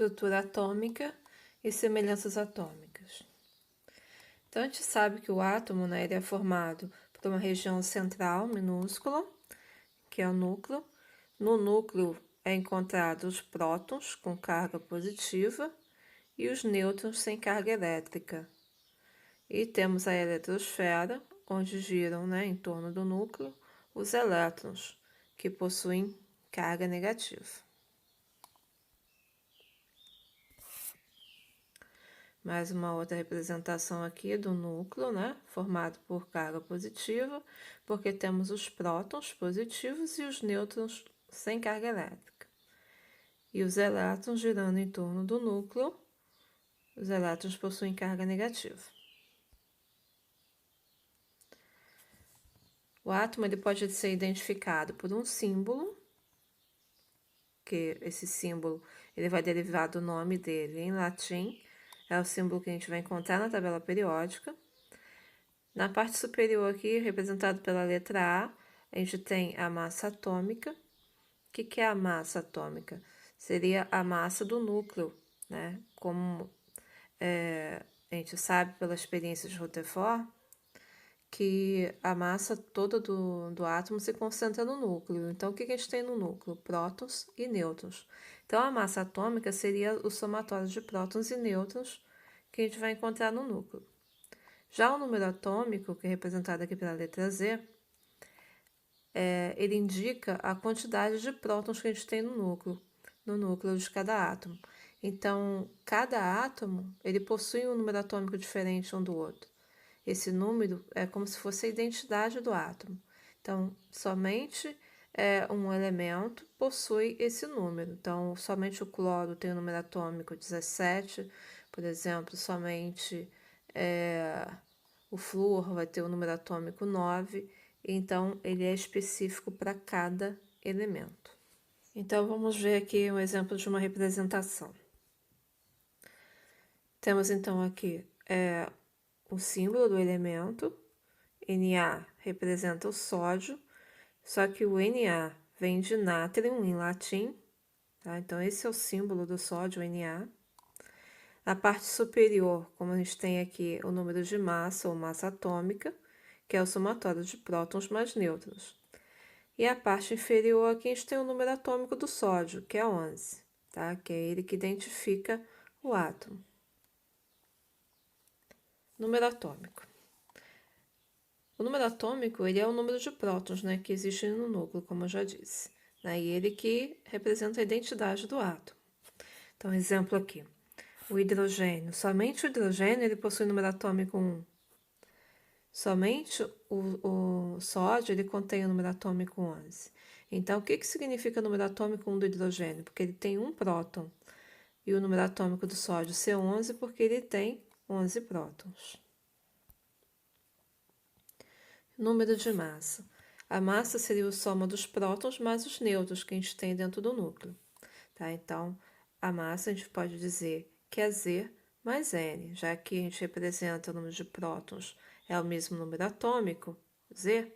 estrutura atômica e semelhanças atômicas. Então, a gente sabe que o átomo, né, ele é formado por uma região central minúscula, que é o núcleo. No núcleo é encontrado os prótons com carga positiva e os nêutrons sem carga elétrica. E temos a eletrosfera, onde giram, né, em torno do núcleo os elétrons, que possuem carga negativa. Mais uma outra representação aqui do núcleo, né, formado por carga positiva, porque temos os prótons positivos e os nêutrons sem carga elétrica. E os elétrons girando em torno do núcleo, os elétrons possuem carga negativa. O átomo ele pode ser identificado por um símbolo, que esse símbolo ele vai derivar do nome dele em latim, é o símbolo que a gente vai encontrar na tabela periódica. Na parte superior aqui, representado pela letra a gente tem a massa atômica. O que é a massa atômica? Seria a massa do núcleo, né? Como a gente sabe pela experiência de Rutherford, que a massa toda do átomo se concentra no núcleo. Então, o que a gente tem no núcleo? Prótons e nêutrons. Então, a massa atômica seria o somatório de prótons e nêutrons que a gente vai encontrar no núcleo. Já o número atômico, que é representado aqui pela letra Z, ele indica a quantidade de prótons que a gente tem no núcleo de cada átomo. Então, cada átomo ele possui um número atômico diferente um do outro. Esse número é como se fosse a identidade do átomo. Então, somente um elemento possui esse número. Então, somente o cloro tem o número atômico 17, por exemplo, somente o flúor vai ter o número atômico 9, então ele é específico para cada elemento. Então, vamos ver aqui um exemplo de uma representação. Temos então aqui o símbolo do elemento, Na representa o sódio, só que o Na vem de nátrium em latim, tá? Então esse é o símbolo do sódio, Na. Na parte superior, como a gente tem aqui o número de massa ou massa atômica, que é o somatório de prótons mais nêutrons. E a parte inferior aqui a gente tem o número atômico do sódio, que é 11, tá? Que é ele que identifica o átomo. Número atômico. O número atômico ele é o número de prótons, né, que existem no núcleo, como eu já disse. Né, e ele que representa a identidade do átomo. Então, exemplo aqui. O hidrogênio. Somente o hidrogênio ele possui número atômico 1. Somente o sódio ele contém o número atômico 11. Então, o que significa o número atômico 1 do hidrogênio? Porque ele tem um próton. E o número atômico do sódio ser 11 porque ele tem 11 prótons. Número de massa. A massa seria a soma dos prótons mais os nêutrons que a gente tem dentro do núcleo. Tá? Então, a massa a gente pode dizer que é Z mais N, já que a gente representa o número de prótons, é o mesmo número atômico, Z,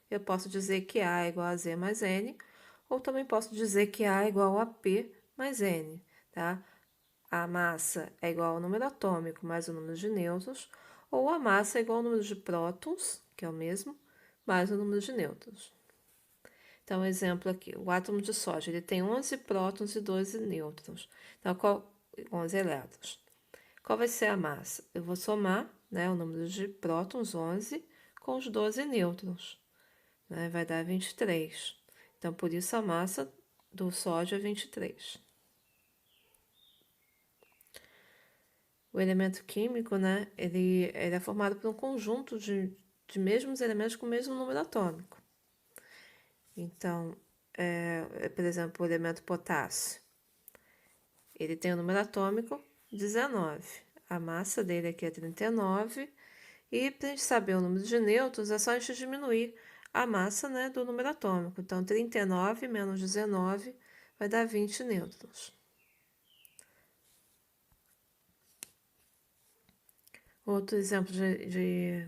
eu posso dizer que A é igual a Z mais N, ou também posso dizer que A é igual a P mais N, tá? A massa é igual ao número atômico mais o número de nêutrons, ou a massa é igual ao número de prótons, que é o mesmo, mais o número de nêutrons. Então, exemplo aqui, o átomo de sódio, ele tem 11 prótons e 12 nêutrons. Então, 11 elétrons. Qual vai ser a massa? Eu vou somar, né, o número de prótons, 11, com os 12 nêutrons. Né, vai dar 23. Então, por isso a massa do sódio é 23. O elemento químico, né, ele é formado por um conjunto de mesmos elementos com o mesmo número atômico. Então, por exemplo, o elemento potássio. Ele tem o número atômico 19. A massa dele aqui é 39. E para a gente saber o número de nêutrons, é só a gente diminuir a massa, né, do número atômico. Então, 39 menos 19 vai dar 20 nêutrons. Outro exemplo de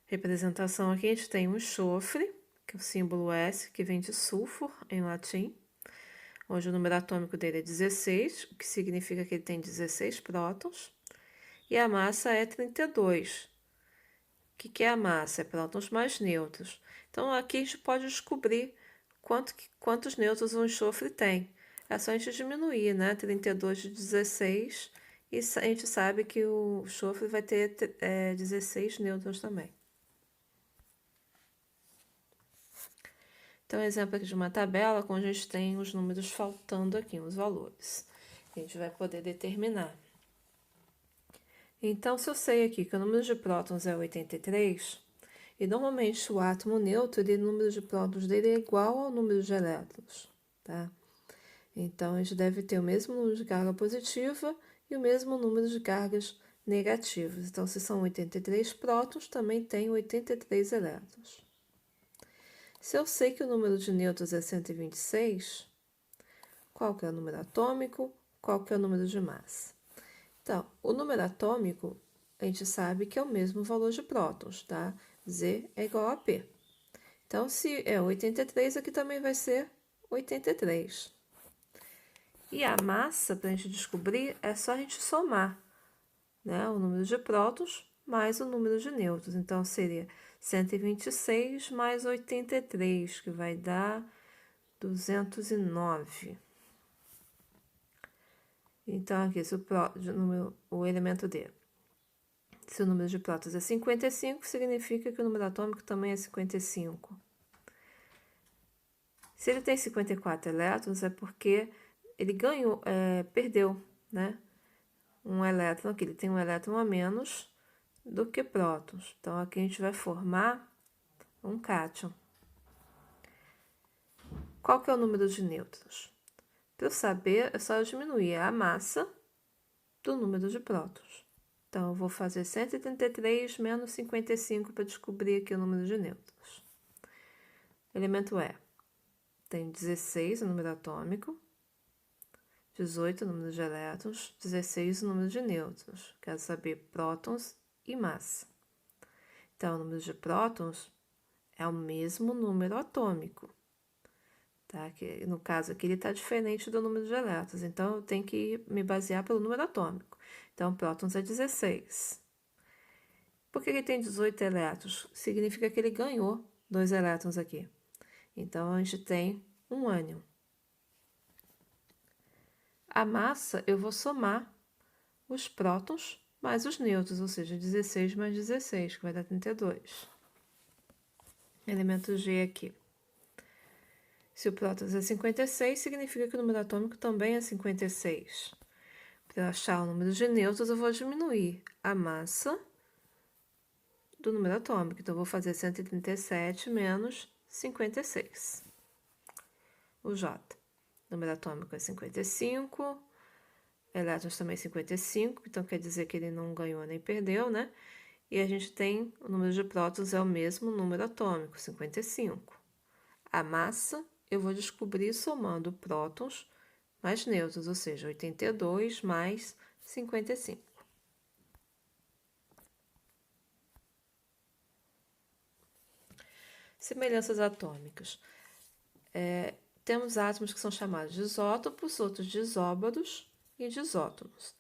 representação aqui, a gente tem o enxofre, que é o símbolo S, que vem de sulfur em latim, onde o número atômico dele é 16, o que significa que ele tem 16 prótons, e a massa é 32. O que é a massa? É prótons mais nêutrons. Então, aqui a gente pode descobrir quantos nêutrons o enxofre tem. É só a gente diminuir, né? 32 de 16, e a gente sabe que o enxofre vai ter 16 nêutrons também. Então, exemplo aqui de uma tabela onde a gente tem os números faltando aqui, os valores. A gente vai poder determinar. Então, se eu sei aqui que o número de prótons é 83, e normalmente o átomo neutro, o número de prótons dele é igual ao número de elétrons, tá? Então, a gente deve ter o mesmo número de carga positiva e o mesmo número de cargas negativas. Então, se são 83 prótons, também tem 83 elétrons. Se eu sei que o número de nêutrons é 126, qual que é o número atômico, qual que é o número de massa? Então, o número atômico, a gente sabe que é o mesmo valor de prótons, tá? Z é igual a P. Então, se é 83, aqui também vai ser 83. E a massa, para a gente descobrir, é só a gente somar, né, o número de prótons mais o número de nêutrons. Então, seria 126 mais 83, que vai dar 209. Então, aqui, se o elemento D, se o número de prótons é 55, significa que o número atômico também é 55. Se ele tem 54 elétrons, é porque ele perdeu, né? Um elétron aqui, ele tem um elétron a menos do que prótons. Então, aqui a gente vai formar um cátion. Qual que é o número de nêutrons? Para eu saber, é só eu diminuir a massa do número de prótons. Então, eu vou fazer 133 menos 55 para descobrir aqui o número de nêutrons. Elemento E. Tem 16 o número atômico, 18 o número de elétrons, 16 o número de nêutrons. Quero saber prótons e massa. Então, o número de prótons é o mesmo número atômico. Tá? Que, no caso aqui, ele está diferente do número de elétrons. Então, eu tenho que me basear pelo número atômico. Então, prótons é 16. Por que ele tem 18 elétrons? Significa que ele ganhou 2 elétrons aqui. Então, a gente tem um ânion. A massa, eu vou somar os prótons mais os nêutrons, ou seja, 16 mais 16, que vai dar 32. Elemento G aqui. Se o prótons é 56, significa que o número atômico também é 56. Para eu achar o número de nêutrons, eu vou diminuir a massa do número atômico. Então, eu vou fazer 137 menos 56. O J. O número atômico é 55. Elétrons também 55. Então, quer dizer que ele não ganhou nem perdeu, né? E a gente tem o número de prótons é o mesmo número atômico, 55. A massa eu vou descobrir somando prótons mais nêutrons, ou seja, 82 mais 55. Semelhanças atômicas. Temos átomos que são chamados de isótopos, outros de isóbaros e de isótonos.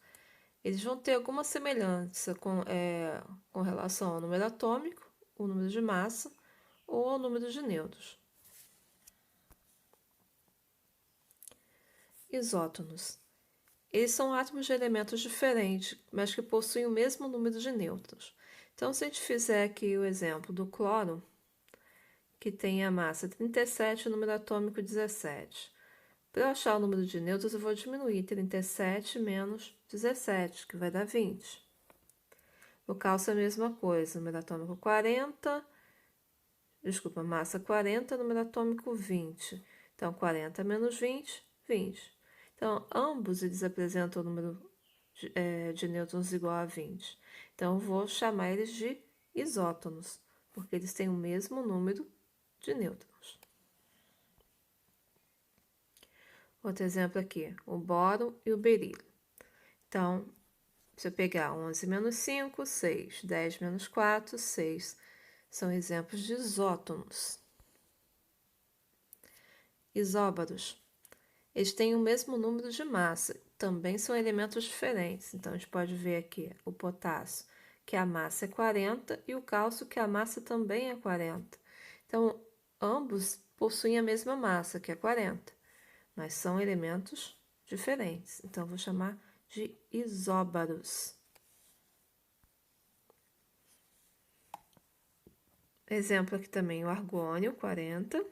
Eles vão ter alguma semelhança com relação ao número atômico, o número de massa ou ao número de nêutrons. Isótonos. Eles são átomos de elementos diferentes, mas que possuem o mesmo número de nêutrons. Então, se a gente fizer aqui o exemplo do cloro, que tem a massa 37 e o número atômico 17. Para eu achar o número de nêutrons, eu vou diminuir 37 menos 17, que vai dar 20. O cálcio é a mesma coisa, número atômico 40, massa 40, número atômico 20. Então, 40 menos 20, 20. Então, ambos eles apresentam o número de nêutrons igual a 20. Então, eu vou chamar eles de isótonos, porque eles têm o mesmo número de nêutrons. Outro exemplo aqui, o boro e o berílio. Então, se eu pegar 11 menos 5, 6. 10 menos 4, 6. São exemplos de isótonos. Isóbaros. eles têm o mesmo número de massa, também são elementos diferentes. Então, a gente pode ver aqui o potássio, que a massa é 40, e o cálcio, que a massa também é 40. Então, ambos possuem a mesma massa, que é 40, mas são elementos diferentes. Então, vou chamar de isóbaros. Exemplo aqui também, o argônio, 40,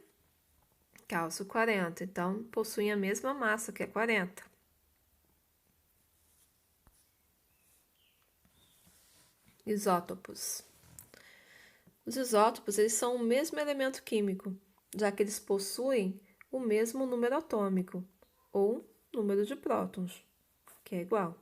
cálcio, 40. Então, possuem a mesma massa, que é 40. Isótopos. Os isótopos, eles são o mesmo elemento químico, já que eles possuem o mesmo número atômico, ou número de prótons, que é igual.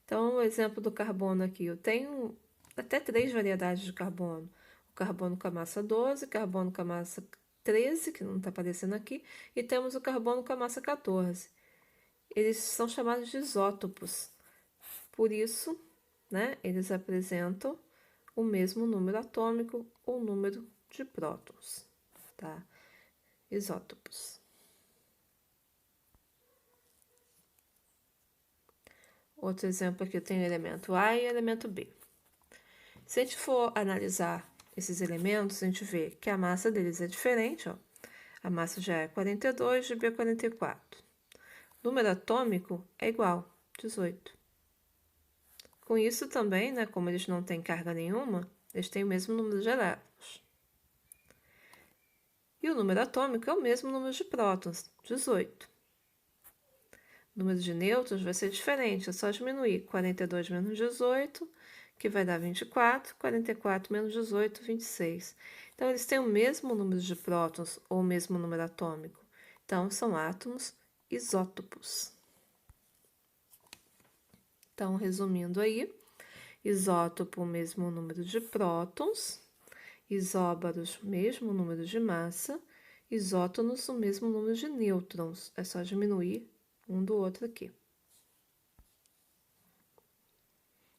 Então, o exemplo do carbono aqui, eu tenho até 3 variedades de carbono. O carbono com a massa 12, carbono com a massa 13, que não está aparecendo aqui, e temos o carbono com a massa 14. Eles são chamados de isótopos. Por isso, né, eles apresentam o mesmo número atômico ou número de prótons, tá? Isótopos. Outro exemplo aqui, eu tenho o elemento A e o elemento B. Se a gente for analisar esses elementos, a gente vê que a massa deles é diferente, ó. A massa de A é 42, de B é 44. O número atômico é igual, 18. Com isso também, né, como eles não têm carga nenhuma, eles têm o mesmo número de elétrons. E o número atômico é o mesmo número de prótons, 18. O número de nêutrons vai ser diferente, é só diminuir 42 menos 18, que vai dar 24, 44 menos 18, 26. Então, eles têm o mesmo número de prótons ou o mesmo número atômico. Então, são átomos isótopos. Então, resumindo aí, isótopo, mesmo número de prótons, isóbaros, mesmo número de massa, isótonos, o mesmo número de nêutrons. É só diminuir um do outro aqui.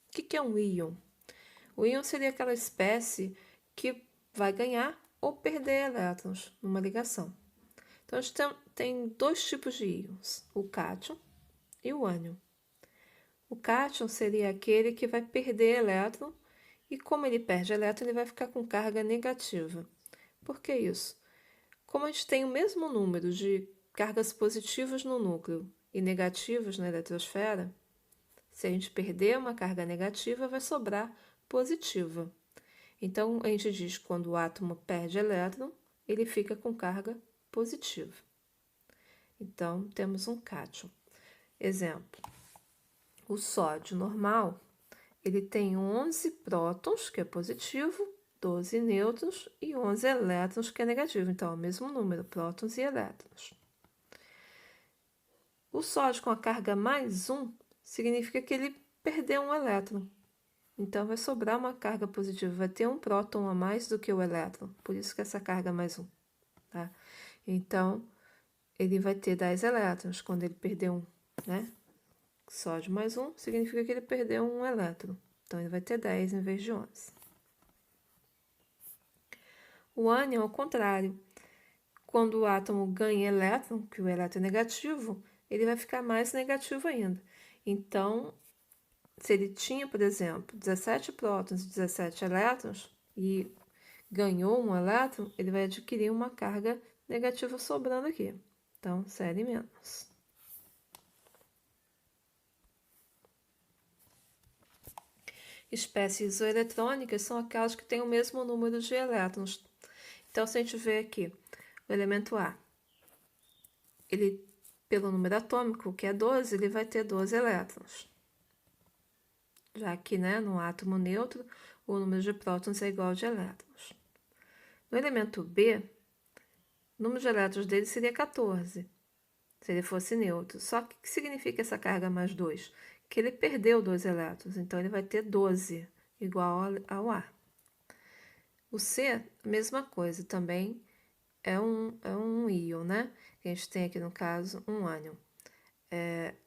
O que é um íon? O íon seria aquela espécie que vai ganhar ou perder elétrons numa ligação. Então, a gente tem dois tipos de íons, o cátion e o ânion. O cátion seria aquele que vai perder elétron, e como ele perde elétron, ele vai ficar com carga negativa. Por que isso? Como a gente tem o mesmo número de cargas positivas no núcleo e negativas na eletrosfera, se a gente perder uma carga negativa, vai sobrar positiva. Então, a gente diz que quando o átomo perde elétron, ele fica com carga positiva. Então, temos um cátion. Exemplo, o sódio normal, ele tem 11 prótons, que é positivo, 12 nêutrons e 11 elétrons, que é negativo. Então, é o mesmo número, prótons e elétrons. O sódio com a carga mais 1 significa que ele perdeu um elétron. Então, vai sobrar uma carga positiva, vai ter um próton a mais do que o elétron, por isso que essa carga é mais 1. Tá? Então, ele vai ter 10 elétrons quando ele perdeu um, né? Sódio mais 1 significa que ele perdeu um elétron. Então, ele vai ter 10 em vez de 11. O ânion é o contrário. Quando o átomo ganha elétron, que o elétron é negativo, ele vai ficar mais negativo ainda. Então, se ele tinha, por exemplo, 17 prótons e 17 elétrons e ganhou um elétron, ele vai adquirir uma carga negativa sobrando aqui. Então, série menos. Espécies isoeletrônicas são aquelas que têm o mesmo número de elétrons. Então, se a gente vê aqui o elemento A, ele, pelo número atômico, que é 12, ele vai ter 12 elétrons. Já que, né, no átomo neutro, o número de prótons é igual ao de elétrons. No elemento B, o número de elétrons dele seria 14, se ele fosse neutro. Só que o que significa essa carga mais 2? Que ele perdeu 2 elétrons, então ele vai ter 12, igual ao A. O C, mesma coisa, também é um íon, né? A gente tem aqui, no caso, um ânion.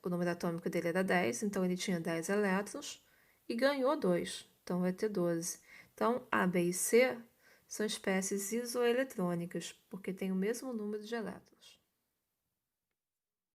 O número atômico dele era 10, então ele tinha 10 elétrons e ganhou 2, então vai ter 12. Então, A, B e C são espécies isoeletrônicas, porque têm o mesmo número de elétrons.